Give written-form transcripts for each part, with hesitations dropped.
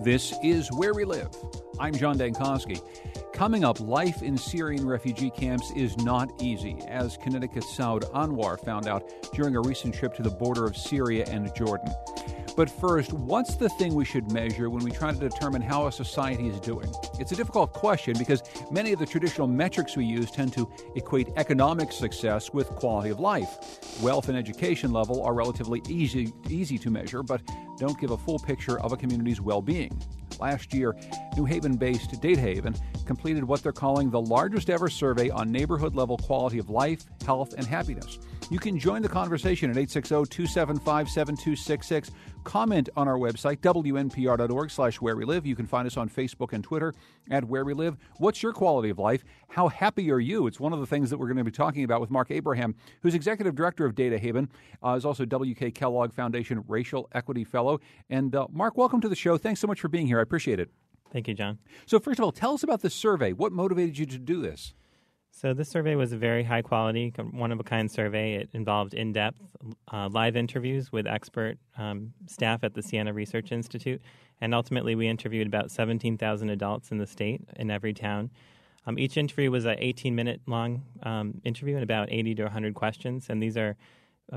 This is Where We Live. I'm John Dankosky. Coming up, life in Syrian refugee camps is not easy, as Connecticut's Saud Anwar found out during a recent trip to the border of Syria and Jordan. But first, what's the thing we should measure when we try to determine how a society is doing? It's a difficult question because many of the traditional metrics we use tend to equate economic success with quality of life. Wealth and education level are relatively easy to measure, but don't give a full picture of a community's well-being. Last year, New Haven-based Data Haven completed what they're calling the largest ever survey on neighborhood-level quality of life, health, and happiness. You can join the conversation at 860-275-7266. Comment on our website, wnpr.org/where we live. You can find us on Facebook and Twitter at Where We Live. What's your quality of life? How happy are you? It's one of the things that we're going to be talking about with Mark Abraham, who's Executive Director of Data Haven, is also W.K. Kellogg Foundation Racial Equity Fellow. And Mark, welcome to the show. Thanks so much for being here. I appreciate it. Thank you, John. So first of all, tell us about this survey. What motivated you to do this? So this survey was a very high-quality, one-of-a-kind survey. It involved in-depth live interviews with expert staff at the Siena Research Institute, and ultimately we interviewed about 17,000 adults in the state, in every town. Each interview was an 18-minute-long interview and about 80 to 100 questions, and these are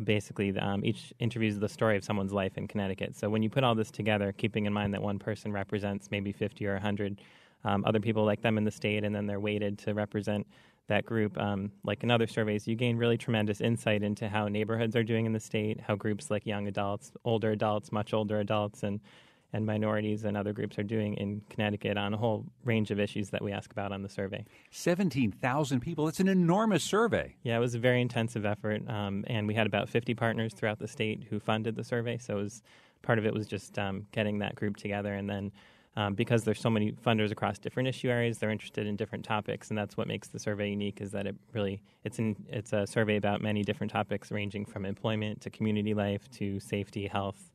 basically each interview is the story of someone's life in Connecticut. So when you put all this together, keeping in mind that one person represents maybe 50 or 100 other people like them in the state, and then they're weighted to represent that group, like in other surveys, you gain really tremendous insight into how neighborhoods are doing in the state, how groups like young adults, older adults, much older adults, and minorities and other groups are doing in Connecticut on a whole range of issues that we ask about on the survey. 17,000 people. It's an enormous survey. Yeah, it was a very intensive effort, and we had about 50 partners throughout the state who funded the survey, so part of it was just getting that group together, and then because there's so many funders across different issue areas, they're interested in different topics, and that's what makes the survey unique, is that it's a survey about many different topics ranging from employment to community life to safety, health,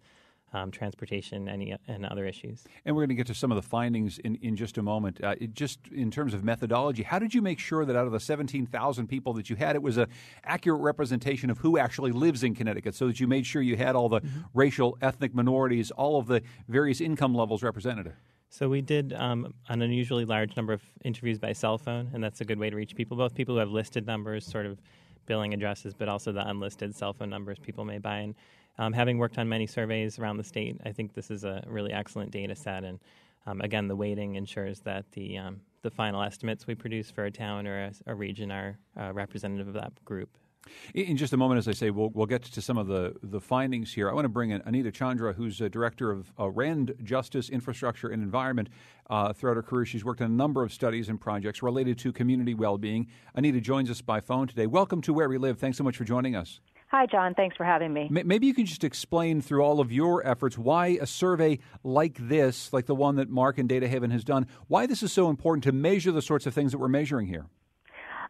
transportation, and other issues. And we're going to get to some of the findings in just a moment. Just in terms of methodology, how did you make sure that out of the 17,000 people that you had, it was an accurate representation of who actually lives in Connecticut, so that you made sure you had all the racial, ethnic minorities, all of the various income levels represented? So we did an unusually large number of interviews by cell phone, and that's a good way to reach people, both people who have listed numbers, sort of billing addresses, but also the unlisted cell phone numbers people may buy. And having worked on many surveys around the state, I think this is a really excellent data set. And again, the weighting ensures that the final estimates we produce for a town or a region are representative of that group. In just a moment, as I say, we'll get to some of the findings here. I want to bring in Anita Chandra, who's a director of RAND, Justice, Infrastructure, and Environment. Throughout her career, she's worked on a number of studies and projects related to community well-being. Anita joins us by phone today. Welcome to Where We Live. Thanks so much for joining us. Hi, John. Thanks for having me. Maybe you can just explain through all of your efforts why a survey like this, like the one that Mark and Data Haven has done, why this is so important to measure the sorts of things that we're measuring here.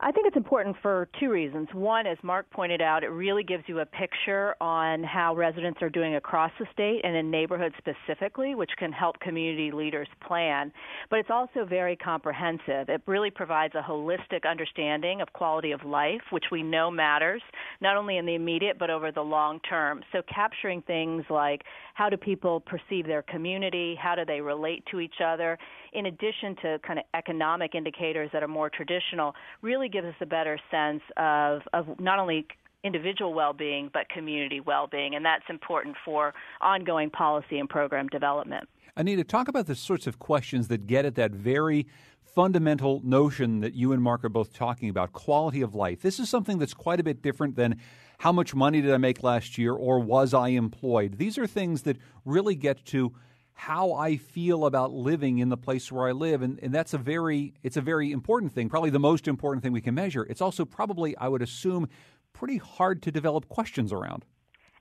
I think it's important for two reasons. One, as Mark pointed out, it really gives you a picture on how residents are doing across the state and in neighborhoods specifically, which can help community leaders plan. But it's also very comprehensive. It really provides a holistic understanding of quality of life, which we know matters, not only in the immediate but over the long term. So capturing things like how do people perceive their community, how do they relate to each other, in addition to kind of economic indicators that are more traditional, really gives us a better sense of not only individual well-being but community well-being, and that's important for ongoing policy and program development. Anita, talk about the sorts of questions that get at that very fundamental notion that you and Mark are both talking about, quality of life. This is something that's quite a bit different than how much money did I make last year or was I employed. These are things that really get to how I feel about living in the place where I live. And it's a very important thing, probably the most important thing we can measure. It's also probably, I would assume, pretty hard to develop questions around.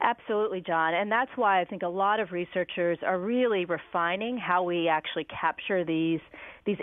Absolutely, John. And that's why I think a lot of researchers are really refining how we actually capture these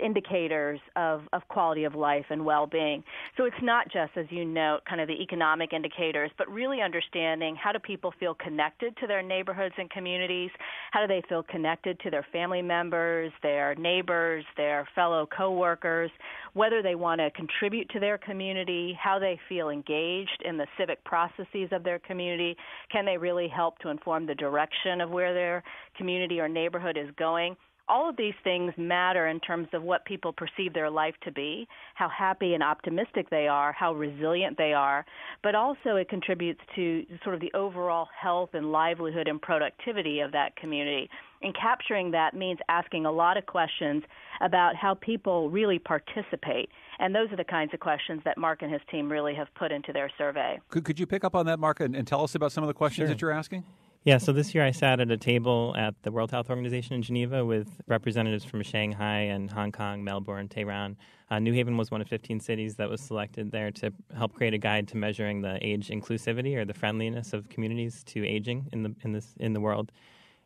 indicators of quality of life and well-being. So it's not just, as you note, kind of the economic indicators, but really understanding how do people feel connected to their neighborhoods and communities, how do they feel connected to their family members, their neighbors, their fellow coworkers, whether they want to contribute to their community, how they feel engaged in the civic processes of their community, can they really help to inform the direction of where their community or neighborhood is going. all of these things matter in terms of what people perceive their life to be, how happy and optimistic they are, how resilient they are, but also it contributes to sort of the overall health and livelihood and productivity of that community. And capturing that means asking a lot of questions about how people really participate. And those are the kinds of questions that Mark and his team really have put into their survey. Could you pick up on that, Mark, and tell us about some of the questions Sure. that you're asking? Yeah, so this year I sat at a table at the World Health Organization in Geneva with representatives from Shanghai and Hong Kong, Melbourne, Tehran. New Haven was one of 15 cities that was selected there to help create a guide to measuring the age inclusivity or the friendliness of communities to aging in the world.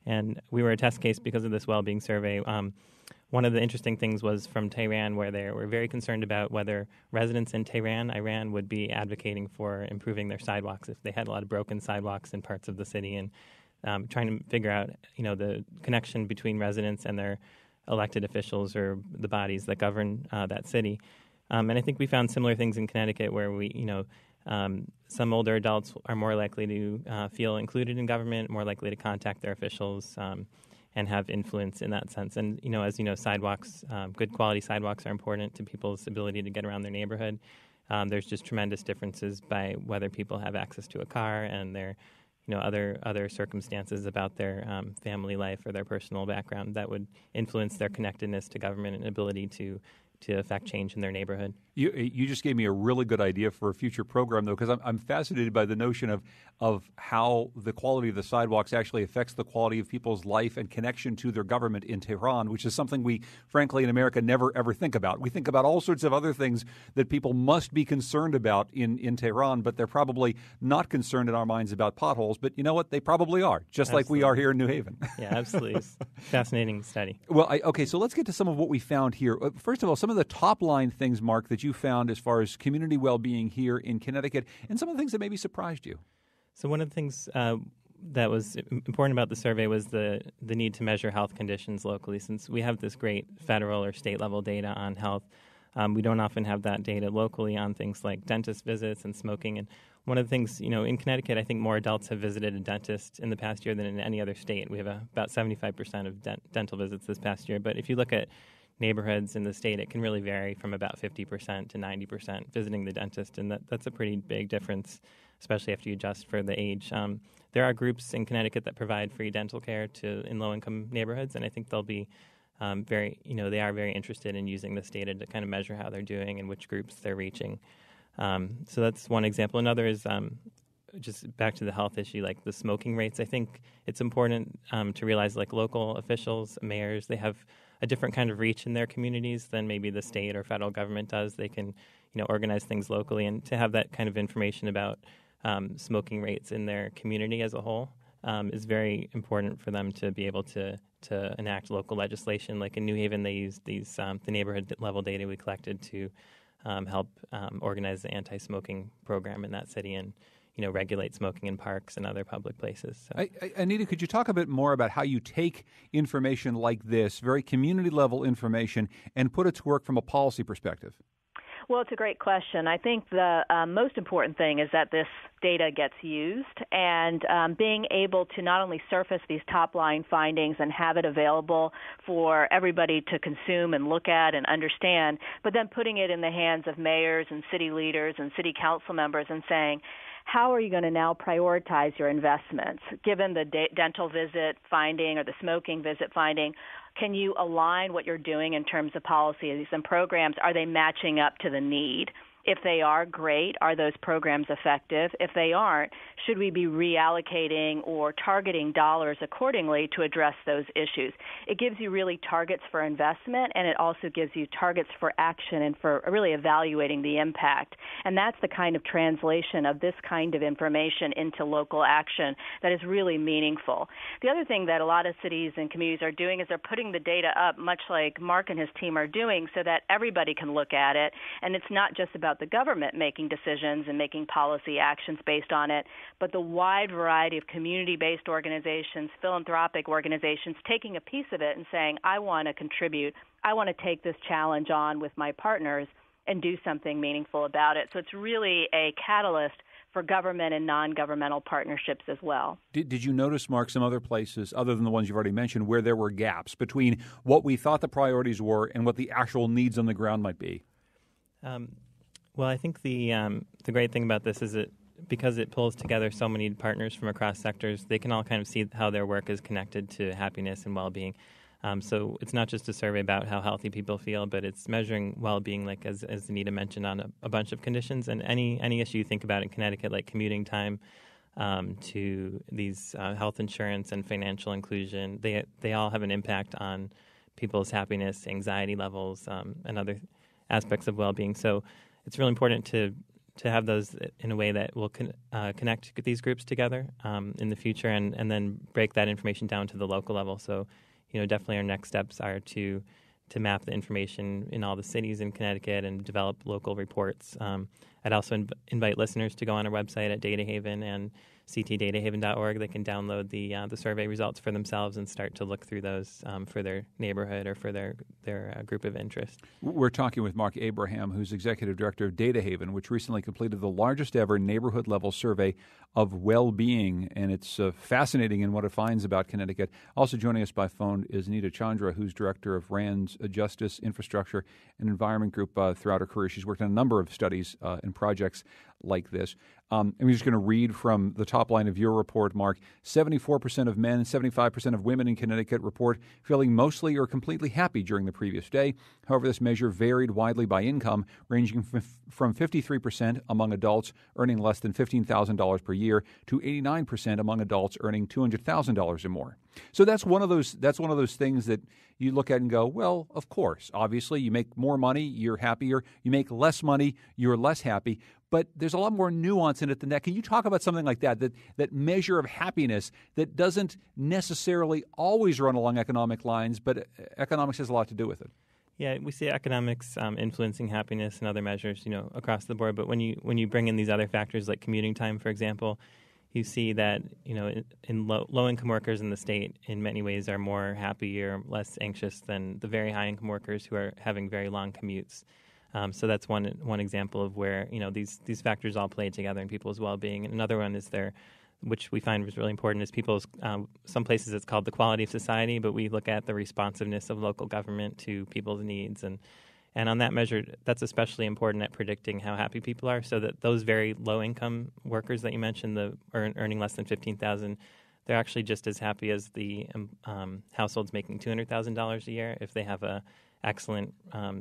And we were a test case because of this well-being survey. One of the interesting things was from Tehran, where they were very concerned about whether residents in Tehran, Iran, would be advocating for improving their sidewalks if they had a lot of broken sidewalks in parts of the city, and trying to figure out, the connection between residents and their elected officials or the bodies that govern that city. And I think we found similar things in Connecticut, where some older adults are more likely to feel included in government, more likely to contact their officials, and have influence in that sense. And, as you know, sidewalks, good quality sidewalks are important to people's ability to get around their neighborhood. There's just tremendous differences by whether people have access to a car and their, other circumstances about their family life or their personal background that would influence their connectedness to government and ability to affect change in their neighborhood. You just gave me a really good idea for a future program, though, because I'm fascinated by the notion of how the quality of the sidewalks actually affects the quality of people's life and connection to their government in Tehran, which is something we, frankly, in America never, ever think about. We think about all sorts of other things that people must be concerned about in Tehran, but they're probably not concerned in our minds about potholes. But you know what? They probably are, just Absolutely. like we are here in New Haven. Yeah, absolutely. It's a fascinating study. Well, okay, so let's get to some of what we found here. First of all, some of the top-line things, Mark, that you found as far as community well-being here in Connecticut, and some of the things that maybe surprised you. So one of the things that was important about the survey was the need to measure health conditions locally. Since we have this great federal or state-level data on health, we don't often have that data locally on things like dentist visits and smoking. And one of the things, in Connecticut, I think more adults have visited a dentist in the past year than in any other state. We have about 75% of dental visits this past year. But if you look at neighborhoods in the state, it can really vary from about 50% to 90% visiting the dentist, and that's a pretty big difference, especially after you adjust for the age. There are groups in Connecticut that provide free dental care in low-income neighborhoods, and I think they'll be they are very interested in using this data to kind of measure how they're doing and which groups they're reaching. So that's one example. Another is just back to the health issue, like the smoking rates. I think it's important to realize, like, local officials, mayors, they have a different kind of reach in their communities than maybe the state or federal government does. They can, organize things locally, and to have that kind of information about smoking rates in their community as a whole is very important for them to be able to enact local legislation. Like in New Haven, they use these the neighborhood level data we collected to help organize the anti-smoking program in that city and regulate smoking in parks and other public places. So. Anita, could you talk a bit more about how you take information like this, very community-level information, and put it to work from a policy perspective? Well, it's a great question. I think the most important thing is that this data gets used, and being able to not only surface these top-line findings and have it available for everybody to consume and look at and understand, but then putting it in the hands of mayors and city leaders and city council members and saying, how are you going to now prioritize your investments? Given the dental visit finding or the smoking visit finding, can you align what you're doing in terms of policies and programs? Are they matching up to the need? If they are, great. Are those programs effective? If they aren't, should we be reallocating or targeting dollars accordingly to address those issues? It gives you really targets for investment, and it also gives you targets for action and for really evaluating the impact. And that's the kind of translation of this kind of information into local action that is really meaningful. The other thing that a lot of cities and communities are doing is they're putting the data up, much like Mark and his team are doing, so that everybody can look at it. And it's not just about the government making decisions and making policy actions based on it, but the wide variety of community-based organizations, philanthropic organizations, taking a piece of it and saying, I want to contribute, I want to take this challenge on with my partners and do something meaningful about it. So it's really a catalyst for government and non-governmental partnerships as well. Did you notice, Mark, some other places, other than the ones you've already mentioned, where there were gaps between what we thought the priorities were and what the actual needs on the ground might be? Well, I think the great thing about this is that because it pulls together so many partners from across sectors, they can all kind of see how their work is connected to happiness and well-being. So it's not just a survey about how healthy people feel, but it's measuring well-being, like as Anita mentioned, on a bunch of conditions. And any issue you think about in Connecticut, like commuting time, to these health insurance and financial inclusion, they all have an impact on people's happiness, anxiety levels, and other aspects of well-being. So it's really important to have those in a way that will connect these groups together in the future, and then break that information down to the local level. So, definitely our next steps are to map the information in all the cities in Connecticut and develop local reports. I'd also invite listeners to go on our website at Data Haven and ctdatahaven.org. They can download the survey results for themselves and start to look through those for their neighborhood or for their group of interest. We're talking with Mark Abraham, who's Executive Director of Data Haven, which recently completed the largest ever neighborhood-level survey of well-being, and it's fascinating in what it finds about Connecticut. Also joining us by phone is Anita Chandra, who's Director of RAND's Justice, Infrastructure, and Environment Group throughout her career. She's worked on a number of studies and projects like this. And we're just going to read from the top line of your report, Mark. 74% of men, 75% of women in Connecticut report feeling mostly or completely happy during the previous day. However, this measure varied widely by income, ranging from 53% among adults earning less than $15,000 per year to 89% among adults earning $200,000 or more. So that's one of those things that you look at and go, well, of course, obviously, you make more money, you're happier. You make less money, you're less happy. But there's a lot more nuance in it than that. Can you talk about something like that measure of happiness that doesn't necessarily always run along economic lines, but economics has a lot to do with it? Yeah, we see economics influencing happiness and other measures, across the board. But when you bring in these other factors like commuting time, for example, you see that in low-income workers in the state in many ways are more happy or less anxious than the very high-income workers who are having very long commutes. So that's one example of where these factors all play together in people's well-being. And another one is which we find was really important, is people's some places it's called the quality of society, but we look at the responsiveness of local government to people's needs. And on that measure, that's especially important at predicting how happy people are, so that those very low-income workers that you mentioned, earning less than $15,000, they're actually just as happy as the households making $200,000 a year if they have a excellent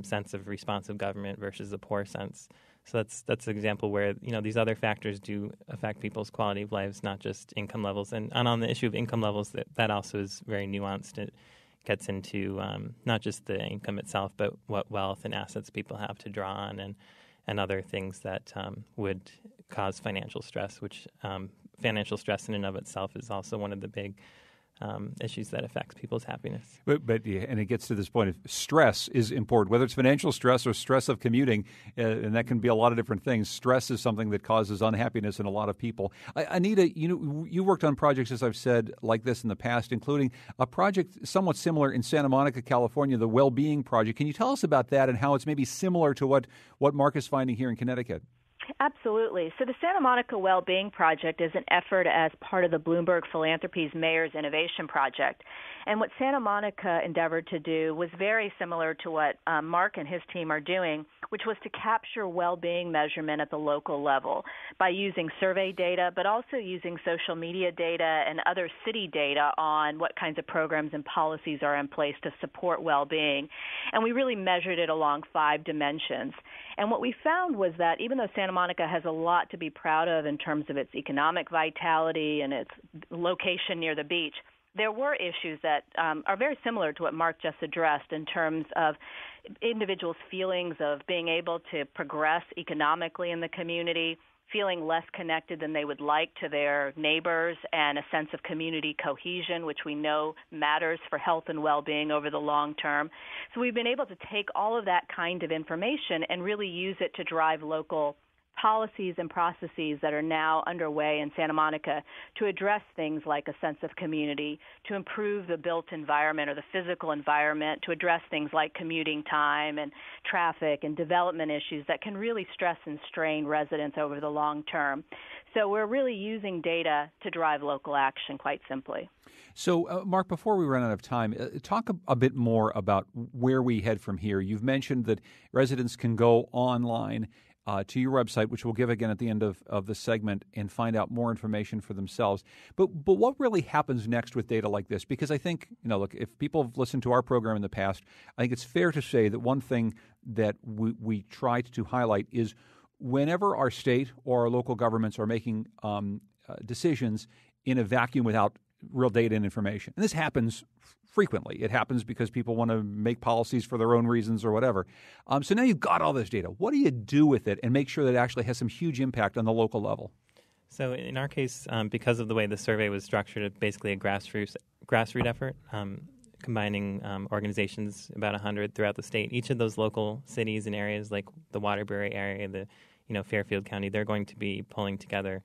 sense of responsive government versus a poor sense. So that's an example where these other factors do affect people's quality of lives, not just income levels. And on the issue of income levels, that also is very nuanced. It gets into not just the income itself, but what wealth and assets people have to draw on, and other things that would cause financial stress, which financial stress in and of itself is also one of the big issues that affects people's happiness. But and it gets to this point of stress is important, whether it's financial stress or stress of commuting, and that can be a lot of different things. Stress is something that causes unhappiness in a lot of people. Anita, you worked on projects, as I've said, like this in the past, including a project somewhat similar in Santa Monica, California, the Well-Being Project. Can you tell us about that and how it's maybe similar to what Mark is finding here in Connecticut? Absolutely. So the Santa Monica Well-Being Project is an effort as part of the Bloomberg Philanthropies Mayor's Innovation Project. And what Santa Monica endeavored to do was very similar to what Mark and his team are doing, which was to capture well-being measurement at the local level by using survey data, but also using social media data and other city data on what kinds of programs and policies are in place to support well-being. And we really measured it along 5 dimensions. And what we found was that even though Santa Monica has a lot to be proud of in terms of its economic vitality and its location near the beach, there were issues that are very similar to what Mark just addressed in terms of individuals' feelings of being able to progress economically in the community, feeling less connected than they would like to their neighbors, and a sense of community cohesion, which we know matters for health and well-being over the long term. So we've been able to take all of that kind of information and really use it to drive local policies and processes that are now underway in Santa Monica to address things like a sense of community, to improve the built environment or the physical environment, to address things like commuting time and traffic and development issues that can really stress and strain residents over the long term. So we're really using data to drive local action, quite simply. So, Mark, before we run out of time, talk a bit more about where we head from here. You've mentioned that residents can go online to your website, which we'll give again at the end of the segment, and find out more information for themselves. But what really happens next with data like this? Because I think, look, if people have listened to our program in the past, I think it's fair to say that one thing that we tried to highlight is whenever our state or our local governments are making decisions in a vacuum without real data and information. And this happens frequently. It happens because people want to make policies for their own reasons or whatever. So now you've got all this data. What do you do with it and make sure that it actually has some huge impact on the local level? So in our case, because of the way the survey was structured, it's basically a grassroots effort, combining organizations, about 100 throughout the state. Each of those local cities and areas, like the Waterbury area, the Fairfield County, they're going to be pulling together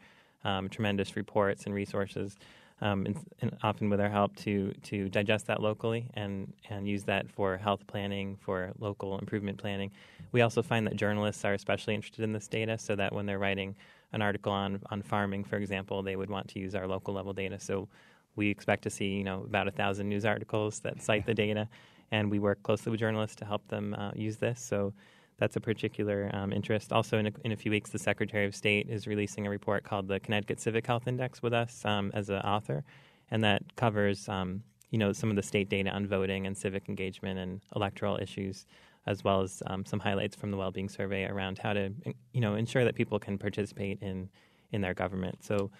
tremendous reports and resources, and often with our help to digest that locally and use that for health planning, for local improvement planning. We also find that journalists are especially interested in this data, so that when they're writing an article on farming, for example, they would want to use our local level data. So we expect to see about 1,000 news articles that cite the data, and we work closely with journalists to help them use this. So that's a particular interest. Also, in a few weeks, the Secretary of State is releasing a report called the Connecticut Civic Health Index with us as an author, and that covers some of the state data on voting and civic engagement and electoral issues, as well as some highlights from the Wellbeing Survey around how to ensure that people can participate in their government. So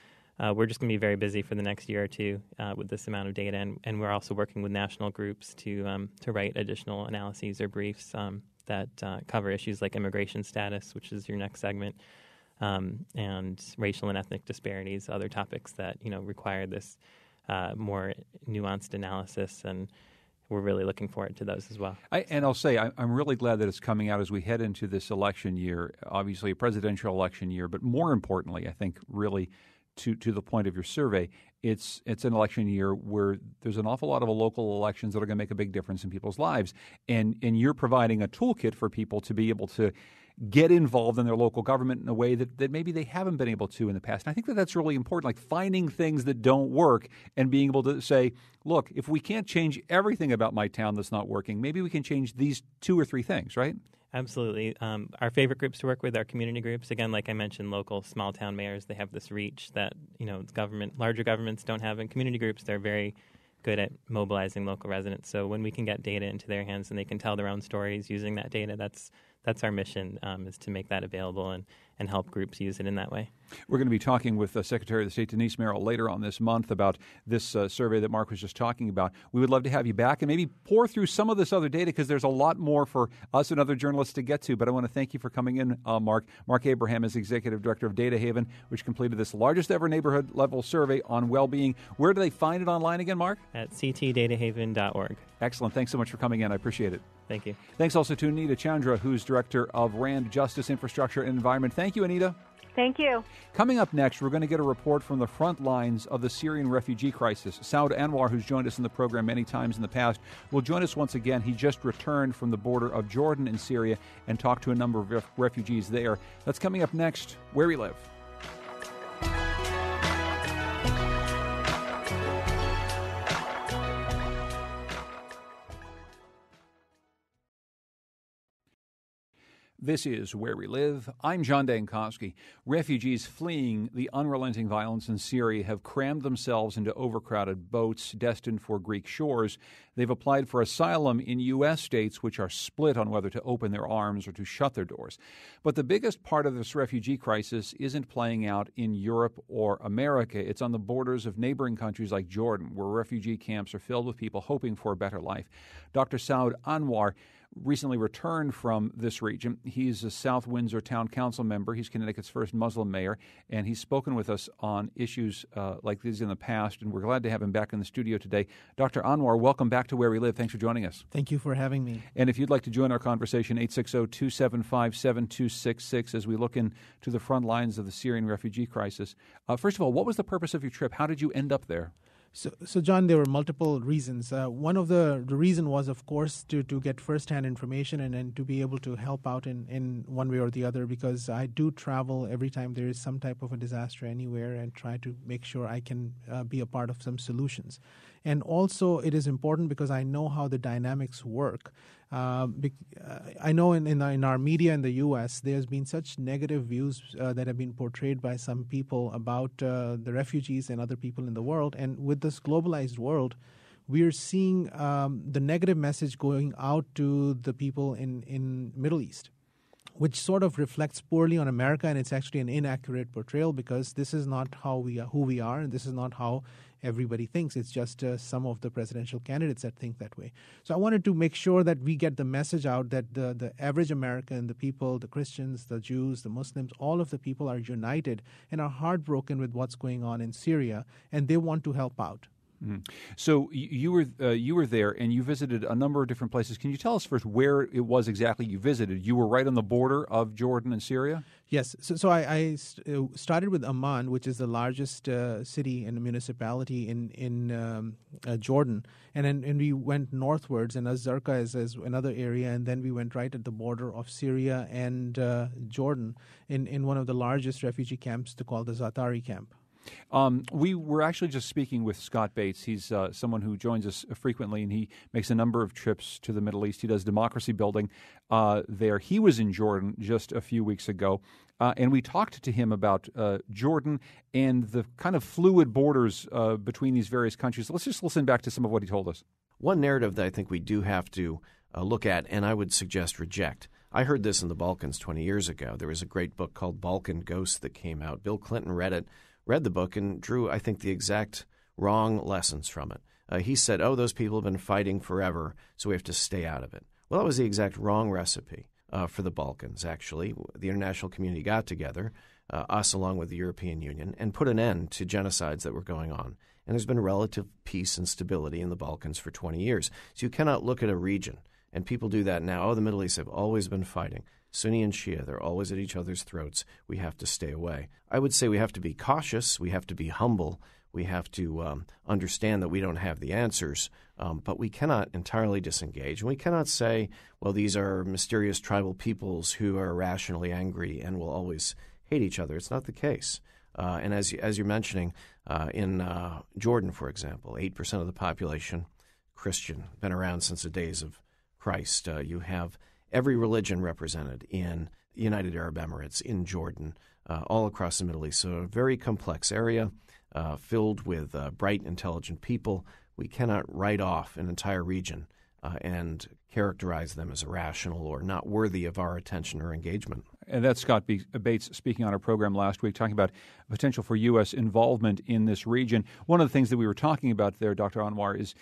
we're just going to be very busy for the next year or two with this amount of data, and we're also working with national groups to write additional analyses or briefs that cover issues like immigration status, which is your next segment, and racial and ethnic disparities, other topics that require this more nuanced analysis, and we're really looking forward to those as well. I'll say I'm really glad that it's coming out as we head into this election year, obviously a presidential election year, but more importantly, I think really to the point of your survey, it's an election year where there's an awful lot of local elections that are going to make a big difference in people's lives. And you're providing a toolkit for people to be able to get involved in their local government in a way that maybe they haven't been able to in the past. And I think that's really important, like finding things that don't work and being able to say, look, if we can't change everything about my town that's not working, maybe we can change these 2 or 3 things, right? Absolutely. Our favorite groups to work with are community groups. Again, like I mentioned, local small town mayors, they have this reach that larger governments don't have. And community groups, they're very good at mobilizing local residents. So when we can get data into their hands and they can tell their own stories using that data, that's our mission, is to make that available and help groups use it in that way. We're going to be talking with Secretary of the State Denise Merrill later on this month about this survey that Mark was just talking about. We would love to have you back and maybe pour through some of this other data, because there's a lot more for us and other journalists to get to. But I want to thank you for coming in, Mark. Mark Abraham is Executive Director of Data Haven, which completed this largest ever neighborhood level survey on well-being. Where do they find it online again, Mark? At ctdatahaven.org. Excellent. Thanks so much for coming in. I appreciate it. Thank you. Thanks also to Anita Chandra, who's Director of RAND Justice, Infrastructure, and Environment. Thank you, Anita. Thank you. Coming up next, we're going to get a report from the front lines of the Syrian refugee crisis. Saud Anwar, who's joined us in the program many times in the past, will join us once again. He just returned from the border of Jordan and Syria and talked to a number of refugees there. That's coming up next, Where We Live. This is Where We Live. I'm John Dankosky. Refugees fleeing the unrelenting violence in Syria have crammed themselves into overcrowded boats destined for Greek shores. They've applied for asylum in U.S. states, which are split on whether to open their arms or to shut their doors. But the biggest part of this refugee crisis isn't playing out in Europe or America. It's on the borders of neighboring countries like Jordan, where refugee camps are filled with people hoping for a better life. Dr. Saud Anwar recently returned from this region. He's a South Windsor Town Council member. He's Connecticut's first Muslim mayor, and he's spoken with us on issues like these in the past, and we're glad to have him back in the studio today. Dr. Anwar, welcome back to to Where We Live. Thanks for joining us. Thank you for having me. And if you'd like to join our conversation, 860-275-7266 as we look into the front lines of the Syrian refugee crisis. First of all, what was the purpose of your trip? How did you end up there? So John, there were multiple reasons. One of the reason was, of course, to get firsthand information and to be able to help out in one way or the other, because I do travel every time there is some type of a disaster anywhere and try to make sure I can be a part of some solutions. And also it is important because I know how the dynamics work. I know in our media in the U.S., there's been such negative views that have been portrayed by some people about the refugees and other people in the world. And with this globalized world, we're seeing the negative message going out to the people in Middle East, which sort of reflects poorly on America, and it's actually an inaccurate portrayal because this is not who we are, and this is not how everybody thinks. It's just some of the presidential candidates that think that way. So I wanted to make sure that we get the message out that the average American, the people, the Christians, the Jews, the Muslims, all of the people are united and are heartbroken with what's going on in Syria, and they want to help out. Mm-hmm. So you were there and you visited a number of different places. Can you tell us first where it was exactly you visited? You were right on the border of Jordan and Syria? Yes. So I started with Amman, which is the largest city and municipality in Jordan, and then we went northwards, and Az-Zarqa is another area, and then we went right at the border of Syria and Jordan in one of the largest refugee camps called the Zatari camp. We were actually just speaking with Scott Bates. He's someone who joins us frequently, and he makes a number of trips to the Middle East. He does democracy building there. He was in Jordan just a few weeks ago, and we talked to him about Jordan and the kind of fluid borders between these various countries. Let's just listen back to some of what he told us. One narrative that I think we do have to look at, and I would suggest reject. I heard this in the Balkans 20 years ago. There was a great book called Balkan Ghosts that came out. Bill Clinton read the book and drew, I think, the exact wrong lessons from it. He said, those people have been fighting forever, so we have to stay out of it. Well, that was the exact wrong recipe for the Balkans, actually. The international community got together, us along with the European Union, and put an end to genocides that were going on. And there's been relative peace and stability in the Balkans for 20 years. So you cannot look at a region, and people do that now. The Middle East have always been fighting. Sunni and Shia, they're always at each other's throats. We have to stay away. I would say we have to be cautious. We have to be humble. We have to understand that we don't have the answers, but we cannot entirely disengage. And we cannot say, well, these are mysterious tribal peoples who are irrationally angry and will always hate each other. It's not the case. And as you're mentioning, in Jordan, for example, 8% of the population Christian, been around since the days of Christ. You have every religion represented in the United Arab Emirates, in Jordan, all across the Middle East. So a very complex area filled with bright, intelligent people. We cannot write off an entire region and characterize them as irrational or not worthy of our attention or engagement. And that's Scott Bates speaking on our program last week, talking about potential for U.S. involvement in this region. One of the things that we were talking about there, Dr. Anwar, is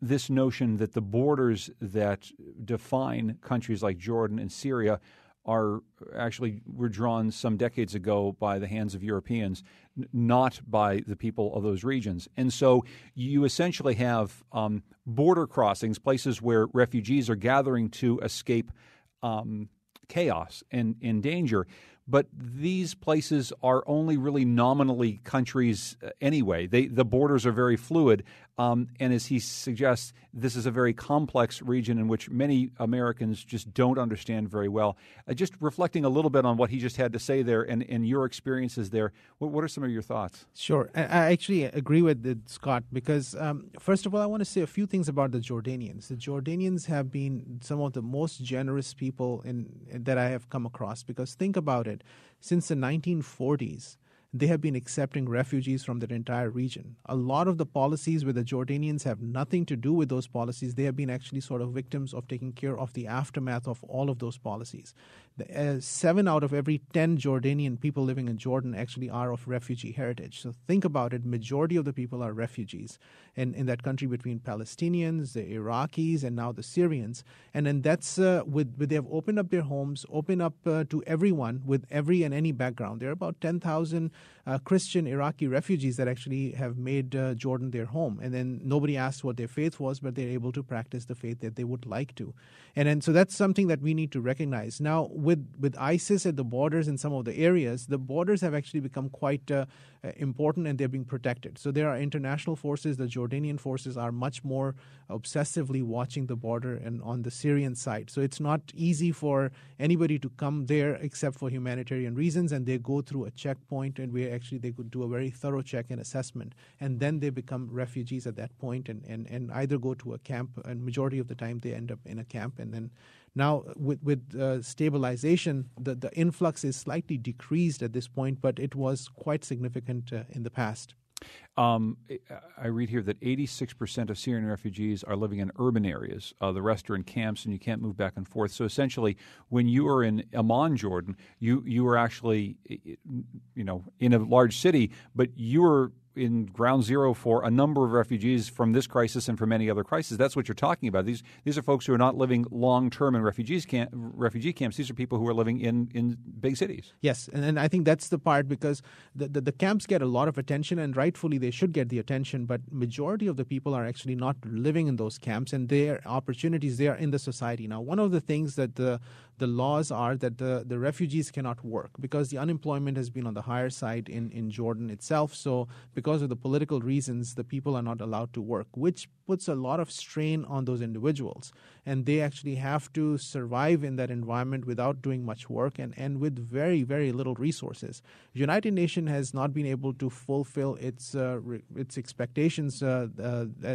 this notion that the borders that define countries like Jordan and Syria were drawn some decades ago by the hands of Europeans, not by the people of those regions. And so you essentially have border crossings, places where refugees are gathering to escape chaos and danger. But these places are only really nominally countries anyway. The borders are very fluid. And as he suggests, this is a very complex region in which many Americans just don't understand very well. Just reflecting a little bit on what he just had to say there and your experiences there, what are some of your thoughts? Sure. I actually agree with Scott because, first of all, I want to say a few things about the Jordanians. The Jordanians have been some of the most generous people that I have come across because think about it. Since the 1940s, they have been accepting refugees from that entire region. A lot of the policies with the Jordanians have nothing to do with those policies. They have been actually sort of victims of taking care of the aftermath of all of those policies. 7 out of every 10 Jordanian people living in Jordan actually are of refugee heritage. So think about it. Majority of the people are refugees in that country between Palestinians, the Iraqis, and now the Syrians. And then that's they have opened up their homes, opened up to everyone with every and any background. There are about 10,000 Christian Iraqi refugees that actually have made Jordan their home. And then nobody asked what their faith was, but they're able to practice the faith that they would like to. And so that's something that we need to recognize. Now, with ISIS at the borders in some of the areas, the borders have actually become quite important, and they're being protected. So there are international forces. The Jordanian forces are much more obsessively watching the border and on the Syrian side. So it's not easy for anybody to come there except for humanitarian reasons, and they go through a checkpoint, and where actually they could do a very thorough check and assessment, and then they become refugees at that point and either go to a camp, and majority of the time they end up in a camp. And then now with stabilization, the influx is slightly decreased at this point, but it was quite significant in the past. I read here that 86% of Syrian refugees are living in urban areas. The rest are in camps, and you can't move back and forth. So essentially, when you were in Amman, Jordan, you were actually, in a large city, but you were in ground zero for a number of refugees from this crisis and from many other crises. That's what you're talking about. These are folks who are not living long-term in refugee camps. These are people who are living in big cities. Yes, and I think that's the part, because the camps get a lot of attention, and rightfully they should get the attention, but majority of the people are actually not living in those camps, and their opportunities, they are in the society. Now, one of the things that the laws are that the refugees cannot work, because the unemployment has been on the higher side in Jordan itself. So because of the political reasons, the people are not allowed to work, which puts a lot of strain on those individuals. And they actually have to survive in that environment without doing much work and with very, very little resources. United Nations has not been able to fulfill its expectations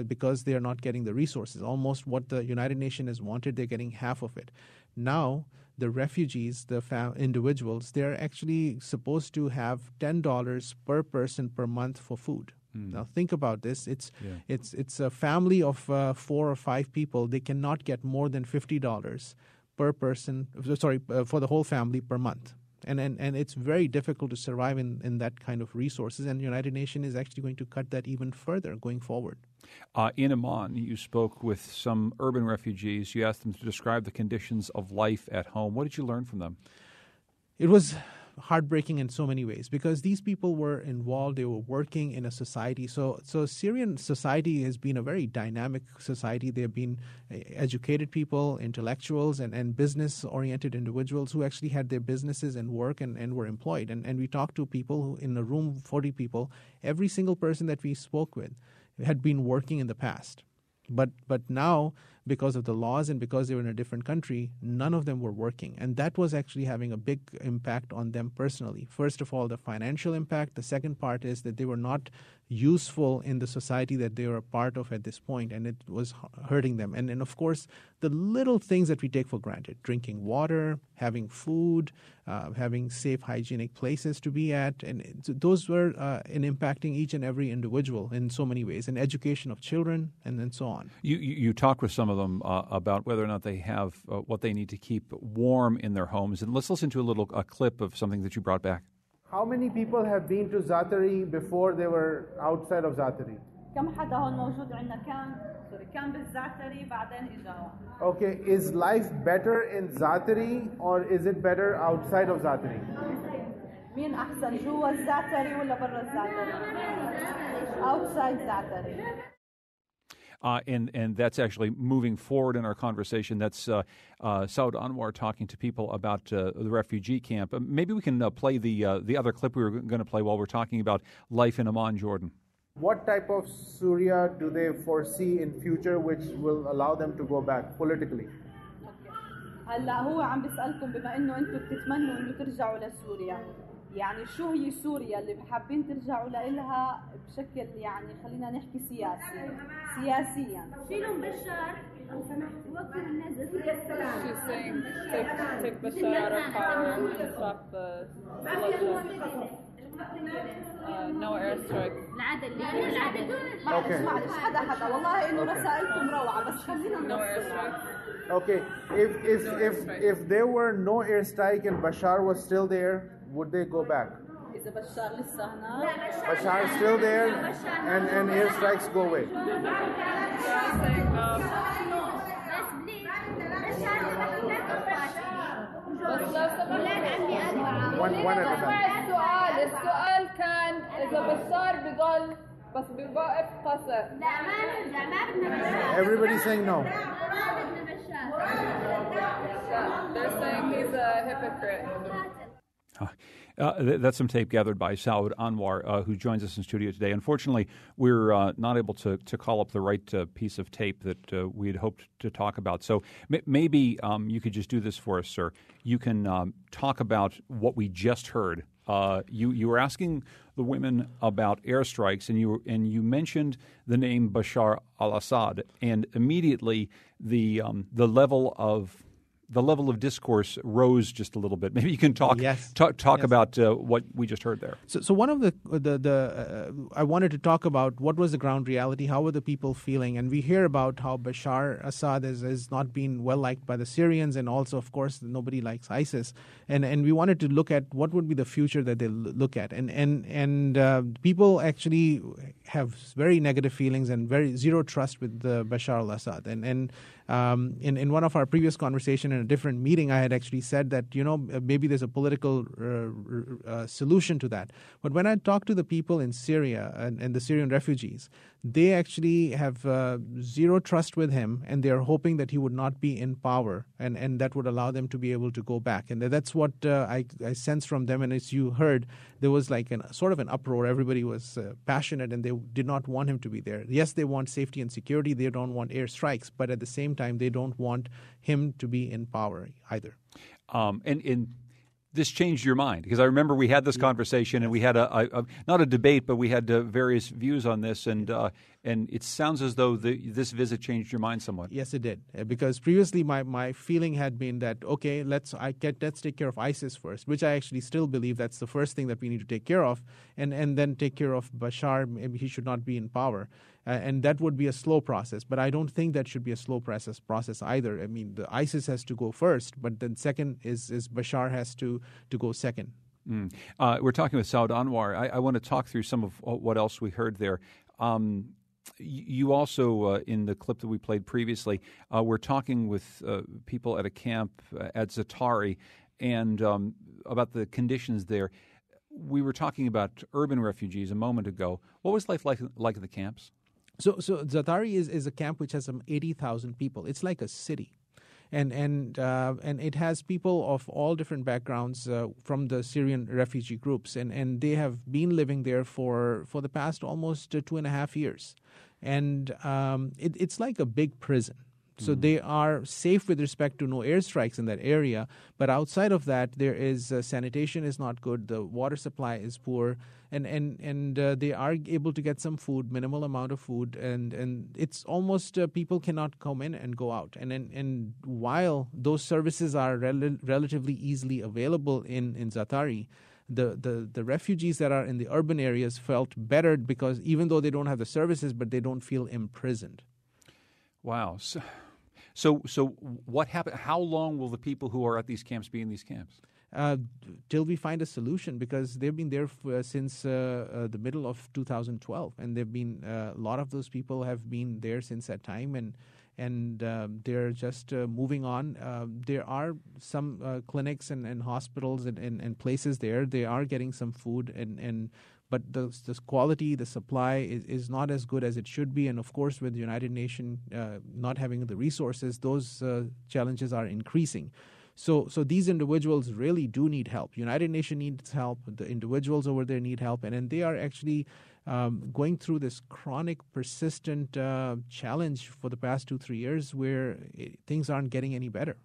because they are not getting the resources. Almost what the United Nations has wanted, they're getting half of it. Now, the refugees, the individuals, they're actually supposed to have $10 per person per month for food. Now, think about this. It's a family of 4 or 5 people. They cannot get more than $50 per person, for the whole family per month. And it's very difficult to survive in that kind of resources. And the United Nations is actually going to cut that even further going forward. In Amman, you spoke with some urban refugees. You asked them to describe the conditions of life at home. What did you learn from them? It was heartbreaking in so many ways, because these people were involved. They were working in a society. So Syrian society has been a very dynamic society. They have been educated people, intellectuals, and business-oriented individuals who actually had their businesses and work and were employed. And we talked to people who, in a room, 40 people, every single person that we spoke with had been working in the past. But now, because of the laws and because they were in a different country, none of them were working. And that was actually having a big impact on them personally. First of all, the financial impact. The second part is that they were not useful in the society that they were a part of at this point, and it was hurting them. And of course, the little things that we take for granted, drinking water, having food, having safe, hygienic places to be at, and those were impacting each and every individual in so many ways, and education of children, and then so on. You talk with some of them about whether or not they have what they need to keep warm in their homes. And let's listen to a clip of something that you brought back. How many people have been to Zatari before they were outside of Zatari? كم حدا هون موجود عندنا كان بالزعتري بعدين اجا. Okay, is life better in Zatari or is it better outside of Zatari? مين أحسن جوا الزعتري ولا برا الزعتري؟ Outside Zatari. And that's actually moving forward in our conversation. That's Saud Anwar talking to people about the refugee camp. Maybe we can play the other clip we were going to play while we're talking about life in Amman, Jordan. What type of Syria do they foresee in future which will allow them to go back politically? هلا هو عم بيسألكم بما إنه أنتم بتتمنوا إنه ترجعوا لسوريا. يعني شو هي سوريا اللي حابين ترجعوا لها بشكل يعني خلينا نحكي سياسيا. شيلوا بشار لو سمحتوا وقفوا الناس سوريا السلام. She's saying take Bashar of power and stop the no airstrike. العدل العدل. معلش حدا والله إنه رسائلكم روعة بس خلينا No airstrike. Okay, if there were no airstrike and Bashar was still there, would they go back? إذا بشار لسه هنا. Bashar is still there and airstrikes go away. بس لو سمحت One at a time. السؤال كان إذا بشار بضل بس بوقف قصر. لا ما نرجع ما بدنا بشار. Everybody's saying no. ما بدنا بشار. They're saying he's a hypocrite. That's some tape gathered by Saud Anwar, who joins us in studio today. Unfortunately, we're not able to call up the right piece of tape that we had hoped to talk about. So maybe you could just do this for us, sir. You can talk about what we just heard. You were asking the women about airstrikes, and you mentioned the name Bashar al-Assad, and immediately the level of discourse rose just a little bit. Maybe you can talk about what we just heard there. So one of the I wanted to talk about what was the ground reality, how were the people feeling, and we hear about how Bashar Assad is not being well liked by the Syrians, and also, of course, nobody likes ISIS, and we wanted to look at what would be the future that they look at, and people actually have very negative feelings and very zero trust with Bashar al-Assad, and in one of our previous conversations in a different meeting, I had actually said that, maybe there's a political solution to that. But when I talked to the people in Syria and the Syrian refugees, they actually have zero trust with him, and they're hoping that he would not be in power, and that would allow them to be able to go back. And that's what I sensed from them. And as you heard, there was like sort of an uproar. Everybody was passionate, and they did not want him to be there. Yes, they want safety and security. They don't want airstrikes. But at the same time, they don't want him to be in power either. And this changed your mind, because I remember we had this conversation, and we had a not a debate, but we had various views on this, and it sounds as though this visit changed your mind somewhat. Yes, it did, because previously my feeling had been that, okay, let's take care of ISIS first, which I actually still believe that's the first thing that we need to take care of, and then take care of Bashar. Maybe he should not be in power. And that would be a slow process, but I don't think that should be a slow process either. I mean, the ISIS has to go first, but then second is Bashar has to go second. We're talking with Saud Anwar. I want to talk through some of what else we heard there. You also, in the clip that we played previously, were talking with people at a camp at Zatari and about the conditions there. We were talking about urban refugees a moment ago. What was life like at the camps? So Zatari is a camp which has some 80,000 people. It's like a city, and it has people of all different backgrounds from the Syrian refugee groups, and they have been living there for the past almost 2.5 years, and it's like a big prison. So they are safe with respect to no airstrikes in that area. But outside of that, there is sanitation is not good. The water supply is poor. And they are able to get some food, minimal amount of food. And it's almost people cannot come in and go out. And while those services are relatively easily available in Zatari, the refugees that are in the urban areas felt better because even though they don't have the services, but they don't feel imprisoned. Wow. So what happened? How long will the people who are at these camps be in these camps? Till we find a solution, because they've been there since the middle of 2012, and they've been a lot of those people have been there since that time, and they're just moving on. There are some clinics and hospitals and places there. They are getting some food but the quality, the supply is not as good as it should be. And, of course, with the United Nations not having the resources, those challenges are increasing. So these individuals really do need help. United Nations needs help. The individuals over there need help. And they are actually going through this chronic, persistent challenge for the past 2-3 years where things aren't getting any better.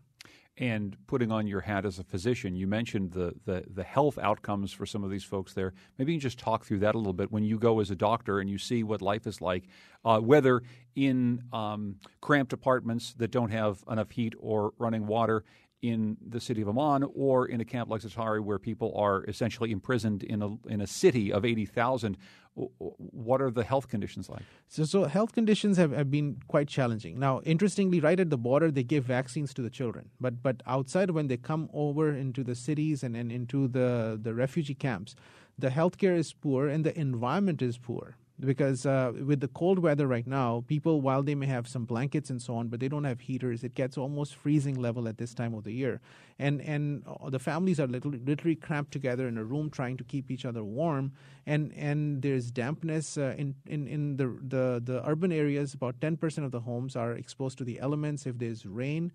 And putting on your hat as a physician, you mentioned the health outcomes for some of these folks there. Maybe you can just talk through that a little bit. When you go as a doctor and you see what life is like, whether in cramped apartments that don't have enough heat or running water in the city of Amman, or in a camp like Zatari where people are essentially imprisoned in a city of 80,000, what are the health conditions like? So health conditions have been quite challenging. Now, interestingly, right at the border, they give vaccines to the children. But outside, when they come over into the cities and into the refugee camps, the healthcare is poor and the environment is poor. because with the cold weather right now, people, while they may have some blankets and so on, but they don't have heaters, it gets almost freezing level at this time of the year. And the families are literally cramped together in a room trying to keep each other warm. And there's dampness in the urban areas. About 10% of the homes are exposed to the elements. If there's rain,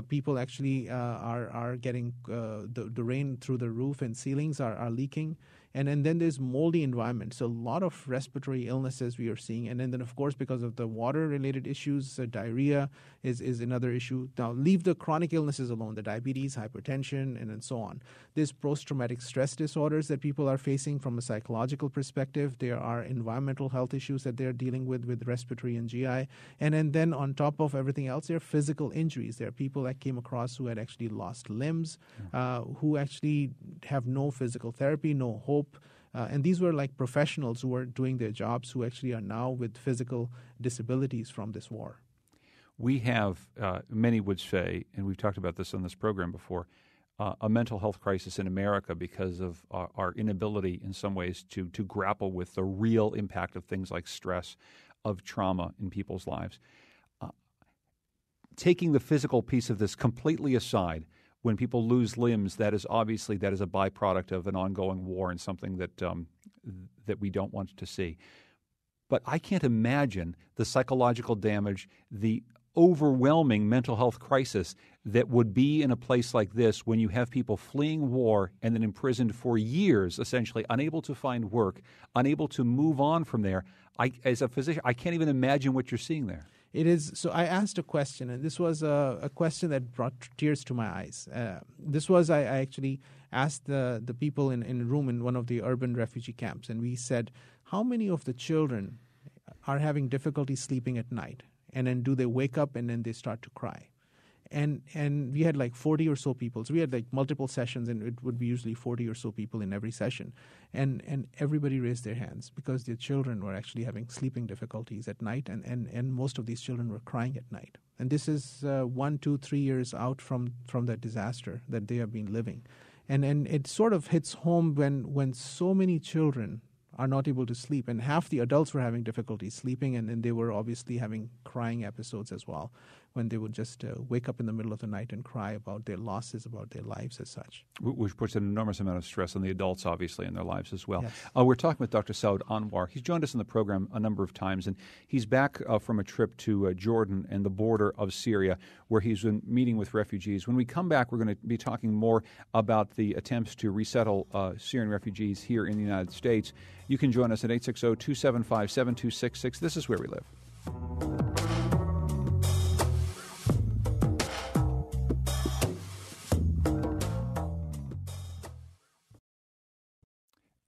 people actually are getting the rain through the roof, and ceilings are leaking. And then there's moldy environment. So a lot of respiratory illnesses we are seeing. And then of course, because of the water-related issues, diarrhea is another issue. Now, leave the chronic illnesses alone, the diabetes, hypertension, and so on. There's post-traumatic stress disorders that people are facing from a psychological perspective. There are environmental health issues that they're dealing with respiratory and GI. And then on top of everything else, there are physical injuries. There are people that came across who had actually lost limbs, who actually have no physical therapy, no hope. And these were like professionals who were doing their jobs who actually are now with physical disabilities from this war. We have, many would say, and we've talked about this on this program before, a mental health crisis in America because of our inability in some ways to grapple with the real impact of things like stress, of trauma in people's lives. Taking the physical piece of this completely aside, when people lose limbs, that is a byproduct of an ongoing war and something that we don't want to see. But I can't imagine the psychological damage, the overwhelming mental health crisis that would be in a place like this when you have people fleeing war and then imprisoned for years, essentially unable to find work, unable to move on from there. As a physician, I can't even imagine what you're seeing there. It is. So I asked a question, and this was a question that brought tears to my eyes. I actually asked the people in a room in one of the urban refugee camps, and we said, how many of the children are having difficulty sleeping at night? And then do they wake up and then they start to cry? And we had like 40 or so people. So we had like multiple sessions, and it would be usually 40 or so people in every session. And everybody raised their hands because their children were actually having sleeping difficulties at night, and most of these children were crying at night. And this is 1, 2, 3 years out from that disaster that they have been living. And it sort of hits home when so many children are not able to sleep, and half the adults were having difficulty sleeping, and they were obviously having crying episodes as well, when they would just wake up in the middle of the night and cry about their losses, about their lives as such. Which puts an enormous amount of stress on the adults, obviously, in their lives as well. Yes. We're talking with Dr. Saud Anwar. He's joined us in the program a number of times, and he's back from a trip to Jordan and the border of Syria, where he's been meeting with refugees. When we come back, we're going to be talking more about the attempts to resettle Syrian refugees here in the United States. You can join us at 860-275-7266. This is Where We Live.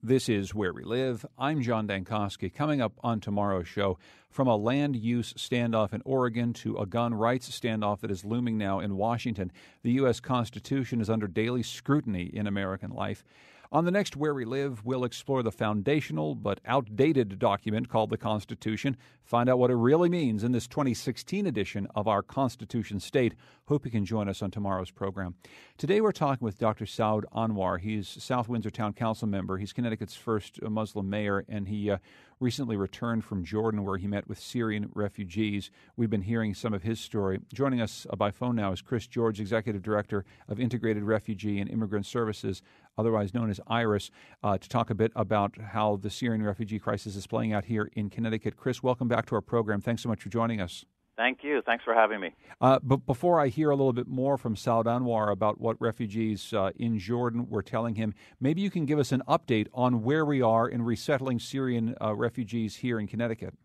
This is Where We Live. I'm John Dankosky. Coming up on tomorrow's show, from a land use standoff in Oregon to a gun rights standoff that is looming now in Washington, the U.S. Constitution is under daily scrutiny in American life. On the next Where We Live, we'll explore the foundational but outdated document called the Constitution, find out what it really means in this 2016 edition of our Constitution State. Hope you can join us on tomorrow's program. Today we're talking with Dr. Saud Anwar. He's South Windsor Town Council member. He's Connecticut's first Muslim mayor, and he recently returned from Jordan, where he met with Syrian refugees. We've been hearing some of his story. Joining us by phone now is Chris George, Executive Director of Integrated Refugee and Immigrant Services, otherwise known as IRIS, to talk a bit about how the Syrian refugee crisis is playing out here in Connecticut. Chris, welcome back to our program. Thanks so much for joining us. Thank you. Thanks for having me. But before I hear a little bit more from Saud Anwar about what refugees in Jordan were telling him, maybe you can give us an update on where we are in resettling Syrian refugees here in Connecticut.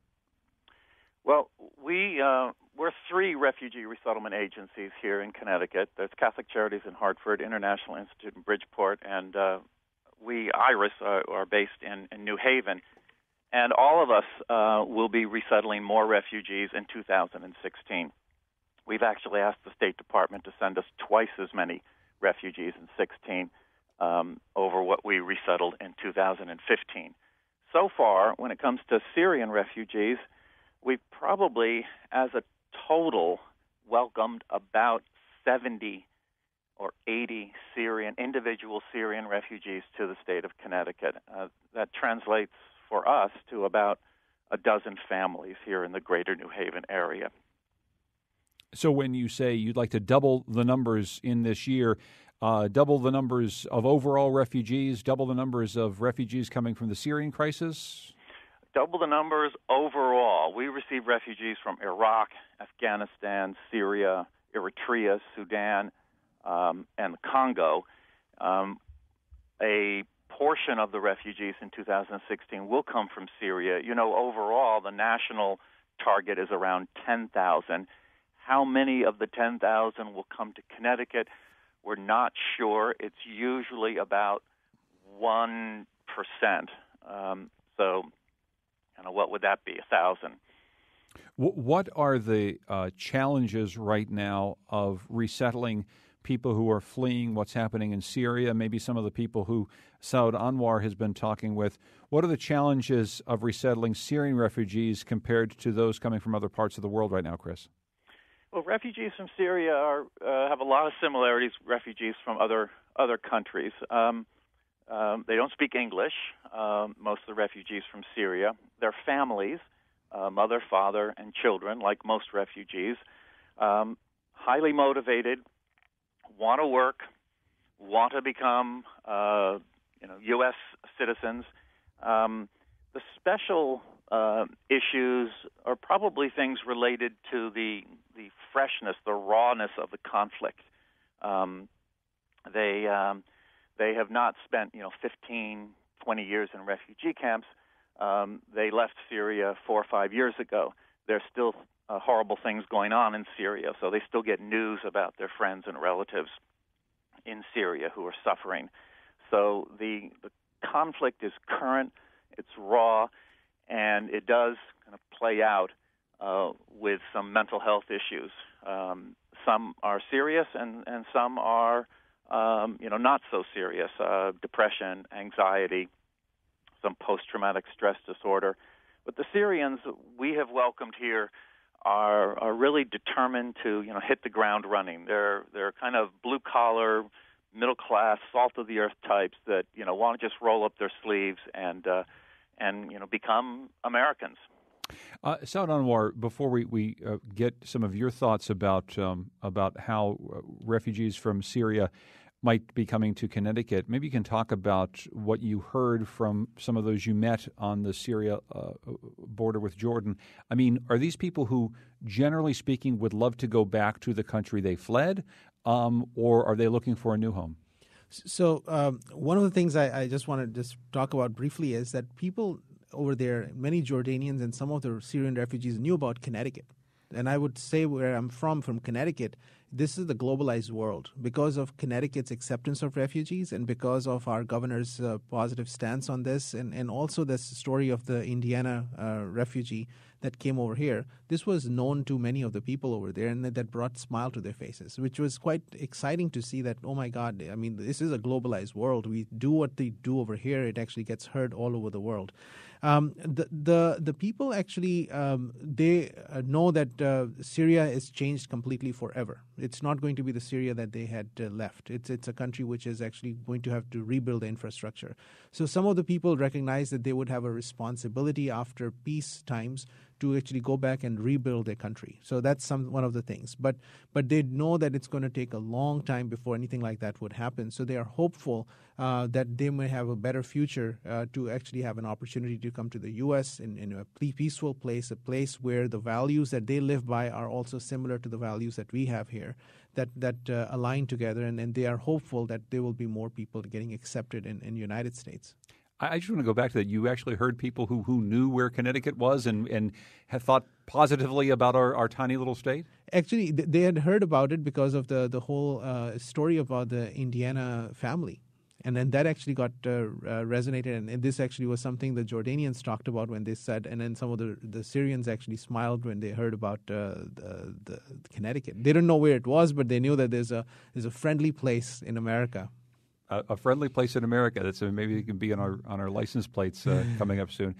Well, we're 3 refugee resettlement agencies here in Connecticut. There's Catholic Charities in Hartford, International Institute in Bridgeport, and we, IRIS, are based in New Haven. And all of us will be resettling more refugees in 2016. We've actually asked the State Department to send us twice as many refugees in 2016 over what we resettled in 2015. So far, when it comes to Syrian refugees, we've probably, as a total, welcomed about 70 or 80 individual Syrian refugees to the state of Connecticut. That translates for us to about a dozen families here in the greater New Haven area. So when you say you'd like to double the numbers in this year, double the numbers of overall refugees, double the numbers of refugees coming from the Syrian crisis? Double the numbers overall. We receive refugees from Iraq, Afghanistan, Syria, Eritrea, Sudan, and the Congo. A portion of the refugees in 2016 will come from Syria. You know, overall, the national target is around 10,000. How many of the 10,000 will come to Connecticut? We're not sure. It's usually about 1%. So, what would that be? 1,000. What are the challenges right now of resettling people who are fleeing what's happening in Syria, maybe some of the people who Saud Anwar has been talking with? What are the challenges of resettling Syrian refugees compared to those coming from other parts of the world right now, Chris? Well, refugees from Syria have a lot of similarities with refugees from other countries. They don't speak English, most of the refugees from Syria. Their families, mother, father, and children, like most refugees, highly motivated, want to work, want to become U.S. citizens. The special issues are probably things related to the freshness, the rawness of the conflict. They have not spent 15, 20 years in refugee camps. They left Syria 4 or 5 years ago. There's still horrible things going on in Syria, so they still get news about their friends and relatives in Syria who are suffering. So the conflict is current, it's raw, and it does kind of play out with some mental health issues. Some are serious, and some are not so serious. Depression, anxiety, some post-traumatic stress disorder. But the Syrians we have welcomed here are really determined to hit the ground running. They're kind of blue-collar, middle-class, salt-of-the-earth types that want to just roll up their sleeves and become Americans. Saud Anwar, before we get some of your thoughts about how refugees from Syria might be coming to Connecticut, maybe you can talk about what you heard from some of those you met on the Syria border with Jordan. I mean, are these people who, generally speaking, would love to go back to the country they fled, or are they looking for a new home? So one of the things I just want to talk about briefly is that people over there, many Jordanians and some of the Syrian refugees knew about Connecticut. And I would say where I'm from Connecticut, this is the globalized world. Because of Connecticut's acceptance of refugees and because of our governor's positive stance on this, and also this story of the Indiana refugee that came over here, this was known to many of the people over there, and that brought a smile to their faces, which was quite exciting to see that, oh my God, I mean, this is a globalized world. We do what they do over here. It actually gets heard all over the world. The people actually, they know that Syria is changed completely forever. It's not going to be the Syria that they had left. It's a country which is actually going to have to rebuild the infrastructure. So some of the people recognize that they would have a responsibility after peace times to actually go back and rebuild their country. So that's one of the things. But they know that it's going to take a long time before anything like that would happen. So they are hopeful that they may have a better future to actually have an opportunity to come to the U.S. in a peaceful place, a place where the values that they live by are also similar to the values that we have here, that align together. And they are hopeful that there will be more people getting accepted in the United States. I just want to go back to that. You actually heard people who knew where Connecticut was and had thought positively about our tiny little state? Actually, they had heard about it because of the whole story about the Indiana family. And then that actually got resonated. And this actually was something the Jordanians talked about when they said, and then some of the Syrians actually smiled when they heard about the Connecticut. They didn't know where it was, but they knew that there's a friendly place in America. a friendly place in America. That's maybe it can be on our license plates coming up soon.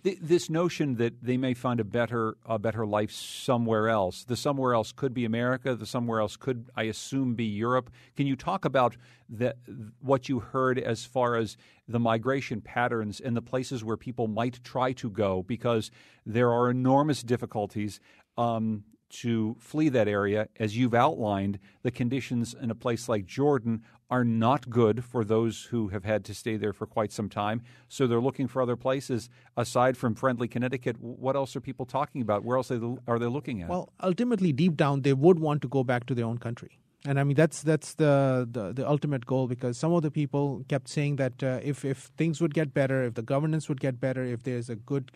This notion that they may find a better life somewhere else. The somewhere else could be America. The somewhere else could, I assume, be Europe. Can you talk about what you heard as far as the migration patterns and the places where people might try to go, because there are enormous difficulties to flee that area? As you've outlined, the conditions in a place like Jordan are not good for those who have had to stay there for quite some time. So they're looking for other places. Aside from friendly Connecticut, what else are people talking about? Where else are they looking at? Well, ultimately, deep down, they would want to go back to their own country. And I mean, that's the ultimate goal, because some of the people kept saying that if things would get better, if the governance would get better, if there's a good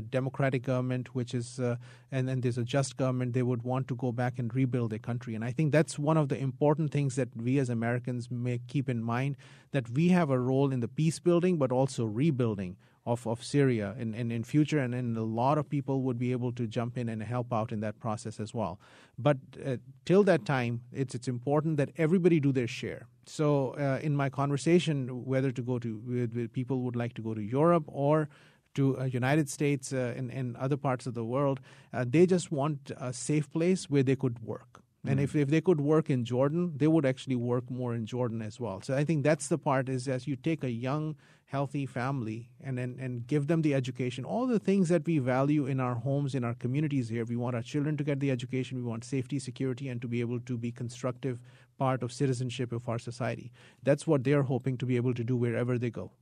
democratic government, which is and then there's a just government, they would want to go back and rebuild their country. And I think that's one of the important things that we as Americans may keep in mind, that we have a role in the peace building, but also rebuilding of Syria in future, and a lot of people would be able to jump in and help out in that process as well. But till that time, it's important that everybody do their share. So in my conversation, whether to go to people would like to go to Europe or to United States and other parts of the world, they just want a safe place where they could work. And if they could work in Jordan, they would actually work more in Jordan as well. So I think that's the part, is as you take a young, healthy family and give them the education, all the things that we value in our homes, in our communities here. We want our children to get the education. We want safety, security, and to be able to be constructive part of citizenship of our society. That's what they're hoping to be able to do wherever they go.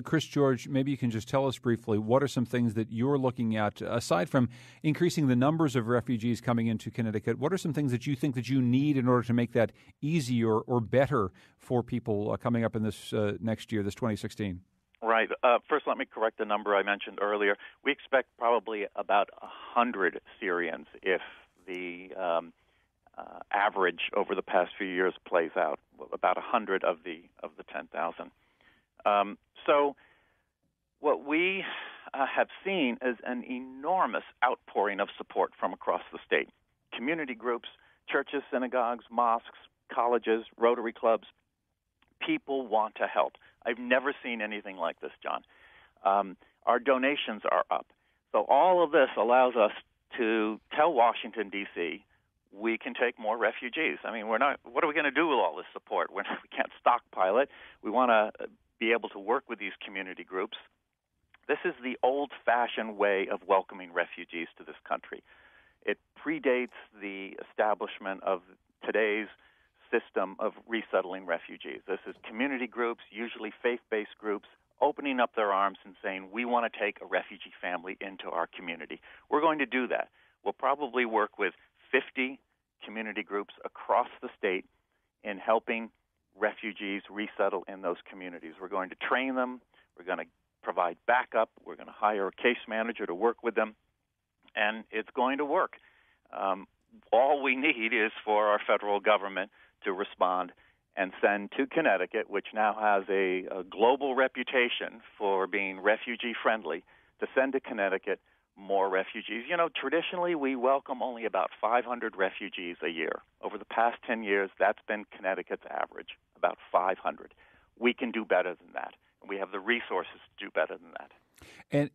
Chris George, maybe you can just tell us briefly, what are some things that you're looking at, aside from increasing the numbers of refugees coming into Connecticut? What are some things that you think that you need in order to make that easier or better for people coming up in this next year, this 2016? Right. First, let me correct the number I mentioned earlier. We expect probably about 100 Syrians if the average over the past few years plays out. About 100 of the 10,000. So what we have seen is an enormous outpouring of support from across the state. Community groups, churches, synagogues, mosques, colleges, Rotary clubs. People want to help. I've never seen anything like this, John. Our donations are up. So all of this allows us to tell Washington, D.C., we can take more refugees. I mean, what are we going to do with all this support? We can't stockpile it. We want to be able to work with these community groups. This is the old-fashioned way of welcoming refugees to this country. It predates the establishment of today's system of resettling refugees. This is community groups, usually faith-based groups, opening up their arms and saying, we want to take a refugee family into our community. We're going to do that. We'll probably work with 50 community groups across the state in helping refugees resettle in those communities. We're going to train them. We're going to provide backup. We're going to hire a case manager to work with them, and it's going to work. All we need is for our federal government to respond and send to Connecticut, which now has a global reputation for being refugee-friendly, to send to Connecticut more refugees. You know, traditionally we welcome only about 500 refugees a year. Over the past 10 years, that's been Connecticut's average, about 500. We can do better than that, and we have the resources to do better than that.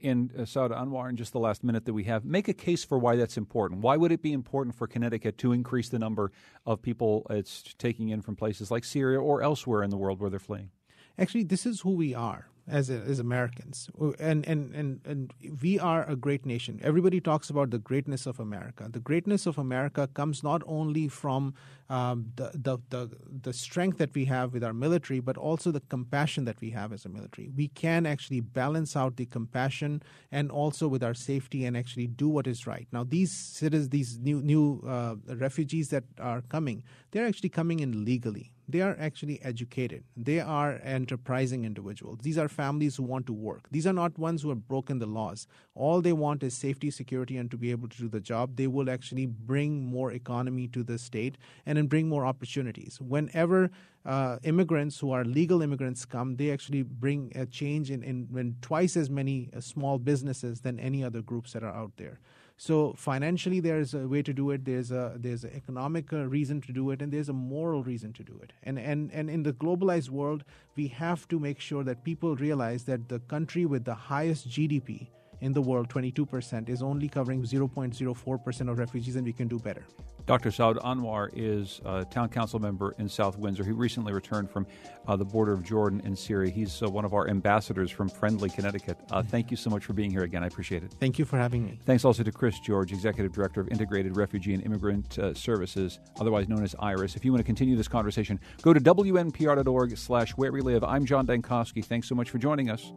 And Saud, Anwar, in just the last minute that we have, make a case for why that's important. Why would it be important for Connecticut to increase the number of people it's taking in from places like Syria or elsewhere in the world where they're fleeing? Actually, this is who we are as Americans, and we are a great nation. Everybody talks about the greatness of America. The greatness of America comes not only from the strength that we have with our military, but also the compassion that we have as a military. We can actually balance out the compassion and also with our safety and actually do what is right. Now, these new refugees that are coming, they're actually coming in legally. They are actually educated. They are enterprising individuals. These are families who want to work. These are not ones who have broken the laws. All they want is safety, security, and to be able to do the job. They will actually bring more economy to the state and bring more opportunities. Whenever immigrants who are legal immigrants come, they actually bring a change in twice as many small businesses than any other groups that are out there. So financially, there's a way to do it. There's an economic reason to do it, and there's a moral reason to do it. And in the globalized world, we have to make sure that people realize that the country with the highest GDP in the world, 22%, is only covering 0.04% of refugees, and we can do better. Dr. Saud Anwar is a town council member in South Windsor. He recently returned from the border of Jordan and Syria. He's one of our ambassadors from friendly Connecticut. Thank you so much for being here again. I appreciate it. Thank you for having me. Thanks also to Chris George, Executive Director of Integrated Refugee and Immigrant Services, otherwise known as IRIS. If you want to continue this conversation, go to WNPR.org/wherewelive. I'm John Dankosky. Thanks so much for joining us.